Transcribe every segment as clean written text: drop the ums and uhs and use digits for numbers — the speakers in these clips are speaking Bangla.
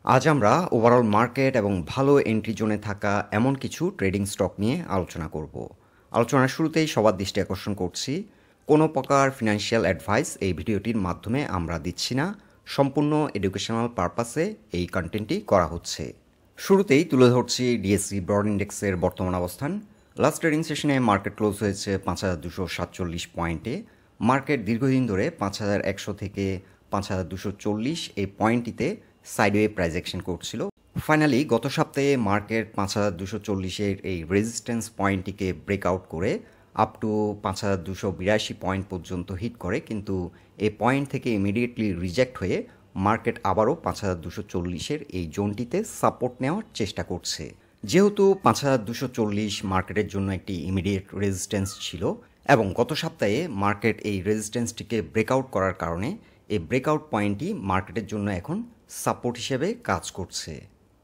আজ আমরা ওভারঅল মার্কেট এবং ভালো এন্ট্রি জোনে থাকা এমন কিছু ট্রেডিং স্টক নিয়ে আলোচনা করব। আলোচনার শুরুতেই সবার দৃষ্টি আকর্ষণ করছি, কোনো প্রকার ফিনান্সিয়াল অ্যাডভাইস এই ভিডিওটির মাধ্যমে আমরা দিচ্ছি না, সম্পূর্ণ এডুকেশনাল পারপাসে এই কন্টেন্টটি করা হচ্ছে। শুরুতেই তুলে ধরছি ডিএসসি ব্রড ইন্ডেক্সের বর্তমান অবস্থান। লাস্ট ট্রেডিং সেশনে মার্কেট ক্লোজ হয়েছে 5247 পয়েন্টে। মার্কেট দীর্ঘদিন ধরে 5100 থেকে 5240 এই পয়েন্টটিতে সাইডওয়ে প্রাইস অ্যাকশন করছিল। ফাইনালি গত সপ্তাহে মার্কেট 5240-এর এই রেজিস্ট্যান্স পয়েন্টটিকে ব্রেকআউট করে আপ টু 5282 পয়েন্ট পর্যন্ত হিট করে, কিন্তু এই পয়েন্ট থেকে ইমিডিয়েটলি রিজেক্ট হয়ে মার্কেট আবারও 5240-এর এই জোনটিতে সাপোর্ট নেওয়ার চেষ্টা করছে। যেহেতু 5240 মার্কেটের জন্য একটি ইমিডিয়েট রেজিস্ট্যান্স ছিল এবং গত সপ্তাহে মার্কেট এই রেজিস্ট্যান্সটিকে ব্রেকআউট করার কারণে এই ব্রেকআউট পয়েন্টটি মার্কেটের জন্য এখন সাপোর্ট হিসেবে কাজ করছে।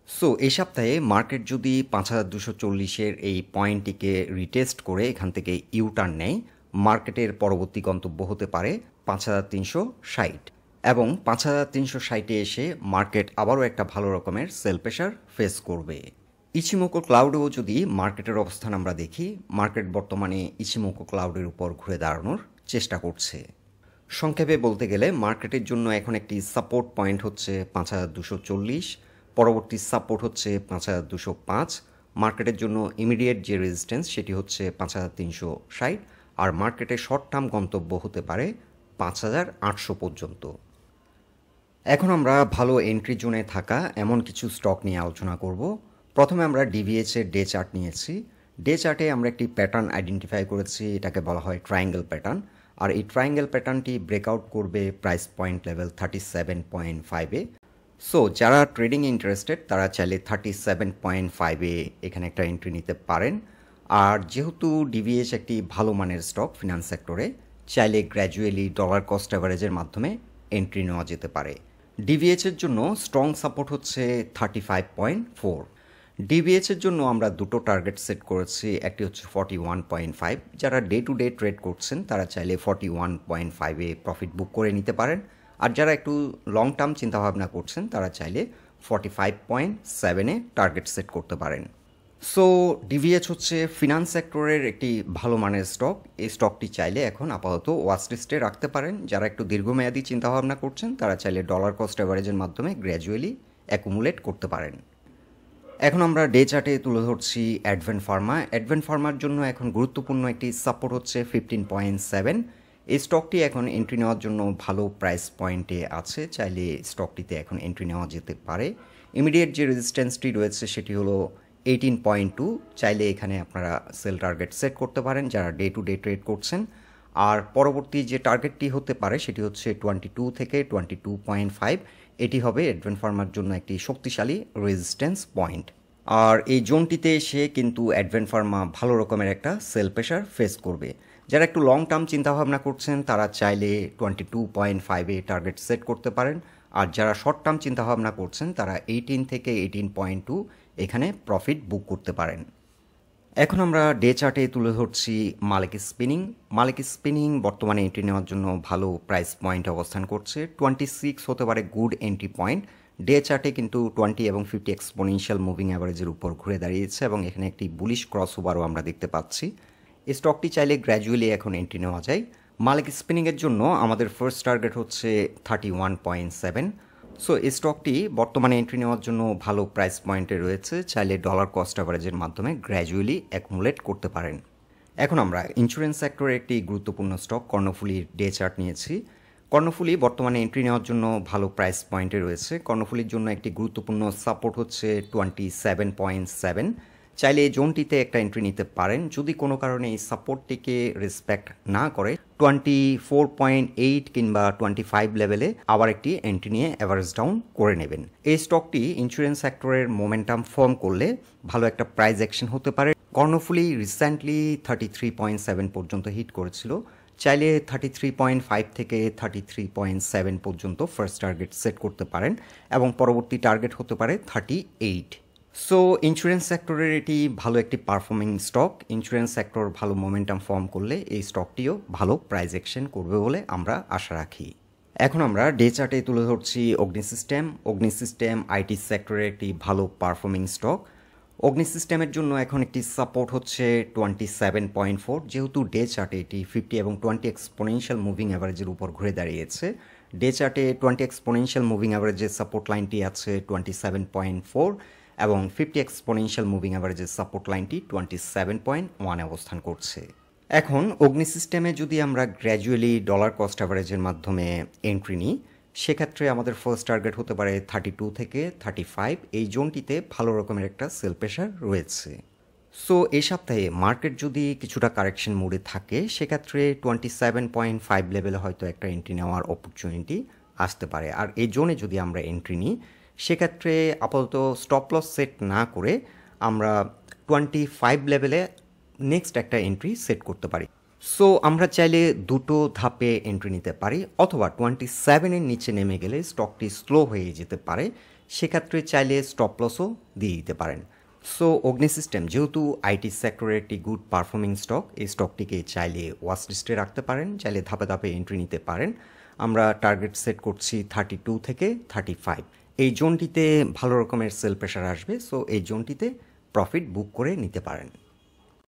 সো এই সপ্তাহে মার্কেট যদি 5240-এর এই পয়েন্টটিকে রিটেস্ট করে এখান থেকে ইউটার্ন নেয়, মার্কেটের পরবর্তী গন্তব্য হতে পারে 5360 এবং 5360-এ এসে মার্কেট আবারও একটা ভালো রকমের সেল প্রেশার ফেস করবে। ইচিমোকো ক্লাউডেও যদি মার্কেটের অবস্থান আমরা দেখি, মার্কেট বর্তমানে ইচিমোকো ক্লাউডের উপর ঘুরে দাঁড়ানোর চেষ্টা করছে। সংক্ষেপে বলতে গেলে মার্কেটের জন্য এখন একটি সাপোর্ট পয়েন্ট হচ্ছে 5240, পরবর্তী সাপোর্ট হচ্ছে 5205, মার্কেটের জন্য ইমিডিয়েট যে রেজিস্ট্যান্স সেটি হচ্ছে 5360, আর মার্কেটের শর্ট টার্ম গন্তব্য হতে পারে 5800 পর্যন্ত। এখন আমরা ভালো এন্ট্রি জোনে থাকা এমন কিছু স্টক নিয়ে আলোচনা করব। প্রথমে আমরা ডিভিএচের ডে চার্ট নিয়েছি। ডে চার্টে আমরা একটি প্যাটার্ন আইডেন্টিফাই করেছি, এটাকে বলা হয় ট্রায়াঙ্গেল প্যাটার্ন। আর এই ট্রায়াঙ্গেল প্যাটার্নটি ব্রেকআউট করবে প্রাইস পয়েন্ট লেভেল 37.5-এ। সো যারা ট্রেডিং ইন্টারেস্টেড তারা চাইলে 37.5-এ এখানে একটা এন্ট্রি নিতে পারেন। আর যেহেতু ডিভিএচ একটি ভালো মানের স্টক ফিনান্স সেক্টরে, চাইলে গ্র্যাজুয়ালি ডলার কস্ট অ্যাভারেজের মাধ্যমে এন্ট্রি নেওয়া যেতে পারে। ডিভিএচের জন্য স্ট্রং সাপোর্ট হচ্ছে 35.4। ডিভিএচের জন্য আমরা দুটো টার্গেট সেট করেছি, একটি হচ্ছে 41.5। যারা ডে টু ডে ট্রেড করছেন তারা চাইলে 41.5-এ প্রফিট বুক করে নিতে পারেন, আর যারা একটু লং টার্ম চিন্তাভাবনা করছেন তারা চাইলে 45.7-এ টার্গেট সেট করতে পারেন। সো ডিভিএচ হচ্ছে ফিনান্স সেক্টরের একটি ভালো মানের স্টক। এই স্টকটি চাইলে এখন আপাতত ওয়াচ লিস্টে রাখতে পারেন। যারা একটু দীর্ঘমেয়াদী চিন্তাভাবনা করছেন তারা চাইলে ডলার কস্ট অ্যাভারেজের মাধ্যমে গ্র্যাজুয়ালি অ্যাকুমুলেট করতে পারেন। এখন আমরা ডে চার্টে তুলে ধরছি অ্যাডভেন্ট ফার্মা। অ্যাডভেন্ট ফার্মার জন্য এখন গুরুত্বপূর্ণ একটি সাপোর্ট হচ্ছে 15.7। এই স্টকটি এখন এন্ট্রি নেওয়ার জন্য ভালো প্রাইস পয়েন্টে আছে, চাইলে স্টকটিতে এখন এন্ট্রি নেওয়া যেতে পারে। ইমিডিয়েট যে রেজিস্ট্যান্সটি রয়েছে সেটি হলো 18.2, চাইলে এখানে আপনারা সেল টার্গেট সেট করতে পারেন যারা ডে টু ডে ট্রেড করছেন। আর পরবর্তী যে টার্গেটটি হতে পারে সেটি হচ্ছে 22 থেকে 22.5। এটি হবে অ্যাডভেন্ট ফার্মার জন্য একটি শক্তিশালী রেজিস্ট্যান্স পয়েন্ট। আর এই জোনটিতে এসে কিন্তু অ্যাডভেন্ট ফার্মা ভালো রকমের একটা সেল প্রেশার ফেস করবে। যারা একটু লং টার্ম চিন্তাভাবনা করছেন তারা চাইলে 22.5-এ টার্গেট সেট করতে পারেন, আর যারা শর্ট টার্ম চিন্তাভাবনা করছেন তারা 18 থেকে 18.2 এখানে প্রফিট বুক করতে পারেন। এখন আমরা ডে চার্টে তুলে ধরছি মালিক স্পিনিং। মালিক স্পিনিং বর্তমানে এন্ট্রি নেওয়ার জন্য ভালো প্রাইস পয়েন্ট অবস্থান করছে। 26 হতে পারে গুড এন্ট্রি পয়েন্ট। ডে চার্টে কিন্তু 20 এবং 50 এক্সপোনেনশিয়াল মুভিং অ্যাভারেজের উপর ঘুরে দাঁড়িয়েছে এবং এখানে একটি বুলিশ ক্রস ওভারও আমরা দেখতে পাচ্ছি। এই স্টকটি চাইলে গ্র্যাজুয়ালি এখন এন্ট্রি নেওয়া যায়। মালিক স্পিনিংয়ের জন্য আমাদের ফার্স্ট টার্গেট হচ্ছে 31.7। সো এই স্টকটি বর্তমানে এন্ট্রি নেওয়ার জন্য ভালো প্রাইস পয়েন্টে রয়েছে, চাইলে ডলার কস্ট অ্যাভারেজের মাধ্যমে গ্র্যাজুয়ালি অ্যাকুমুলেট করতে পারেন। এখন আমরা ইন্স্যুরেন্স সেক্টরের একটি গুরুত্বপূর্ণ স্টক কর্ণফুলির ডে চার্ট নিয়েছি। কর্ণফুলি বর্তমানে এন্ট্রি নেওয়ার জন্য ভালো প্রাইস পয়েন্টে রয়েছে। কর্ণফুলির জন্য একটি গুরুত্বপূর্ণ সাপোর্ট হচ্ছে 27.7। চাইলে এই জোনটিতে একটা এন্ট্রি নিতে পারেন। যদি কোনো কারণে এই সাপোর্টটিকে রেসপেক্ট না করে 24.8 কিংবা 25 লেভেলে আবার একটি এন্ট্রি নিয়ে অ্যাভারেজ ডাউন করে নেবেন। এই স্টকটি ইন্স্যুরেন্স সেক্টরের মোমেন্টাম ফর্ম করলে ভালো একটা প্রাইস অ্যাকশন হতে পারে। কর্ণফুলি রিসেন্টলি 33.7 পর্যন্ত হিট করেছিল, চাইলে 33.5 থেকে 33.7 পর্যন্ত ফার্স্ট টার্গেট সেট করতে পারেন এবং পরবর্তী টার্গেট হতে পারে 38। সো ইন্স্যুরেন্স সেক্টরের এটি ভালো একটি পারফর্মিং স্টক। ইন্স্যুরেন্স সেক্টর ভালো মোমেন্টাম ফর্ম করলে এই স্টকটিও ভালো প্রাইস অ্যাকশন করবে বলে আমরা আশা রাখি। এখন আমরা ডে চার্টে তুলে ধরছি অগ্নি সিস্টেম। অগ্নি সিস্টেম আইটি সেক্টরের একটি ভালো পারফর্মিং স্টক। অগ্নি সিস্টেমের জন্য এখন একটি সাপোর্ট হচ্ছে 27.4, যেহেতু ডে চার্টে এটি 50 এবং 20 এক্সপোনেনশিয়াল মুভিং অ্যাভারেজের উপর ঘুরে দাঁড়িয়েছে। ডে চার্টে 20 এক্সপোনেনশিয়াল মুভিং অ্যাভারেজের সাপোর্ট লাইনটি আছে 27.4 এবং 50 এক্সপোনেনশিয়াল মুভিং অ্যাভারেজের সাপোর্ট লাইনটি 27.1 অবস্থান করছে। এখন অগ্নি সিস্টেমে যদি আমরা গ্র্যাজুয়ালি ডলার কস্ট অ্যাভারেজের মাধ্যমে এন্ট্রি নিই, সেক্ষেত্রে আমাদের ফার্স্ট টার্গেট হতে পারে 32 থেকে 35। এই জোনটিতে ভালো রকমের একটা সেল প্রেশার রয়েছে। সো এই সপ্তাহে মার্কেট যদি কিছুটা কারেকশন মোডে থাকে, সেক্ষেত্রে 27.5 লেভেলে হয়তো একটা এন্ট্রি নেওয়ার অপরচুনিটি আসতে পারে। আর এই জোনে যদি আমরা এন্ট্রি নিই, সেক্ষেত্রে আপাতত স্টপ লস সেট না করে আমরা 25 লেভেলে নেক্সট একটা এন্ট্রি সেট করতে পারি। সো আমরা চাইলে দুটো ধাপে এন্ট্রি নিতে পারি, অথবা 27-এর নিচে নেমে গেলে স্টকটি স্লো হয়ে যেতে পারে, সেক্ষেত্রে চাইলে স্টপ লসও দিয়ে দিতে পারেন। সো অগ্নি সিস্টেম যেহেতু আইটি সেক্টরের একটি গুড পারফর্মিং স্টক, এই স্টকটিকে চাইলে ওয়াচ লিস্টে রাখতে পারেন, চাইলে ধাপে ধাপে এন্ট্রি নিতে পারেন। আমরা টার্গেট সেট করছি 32 থেকে 35। এই জোনটিতে ভালো রকমের সেল প্রেশার আসবে, সো এই জোনটিতে প্রফিট বুক করে নিতে পারেন।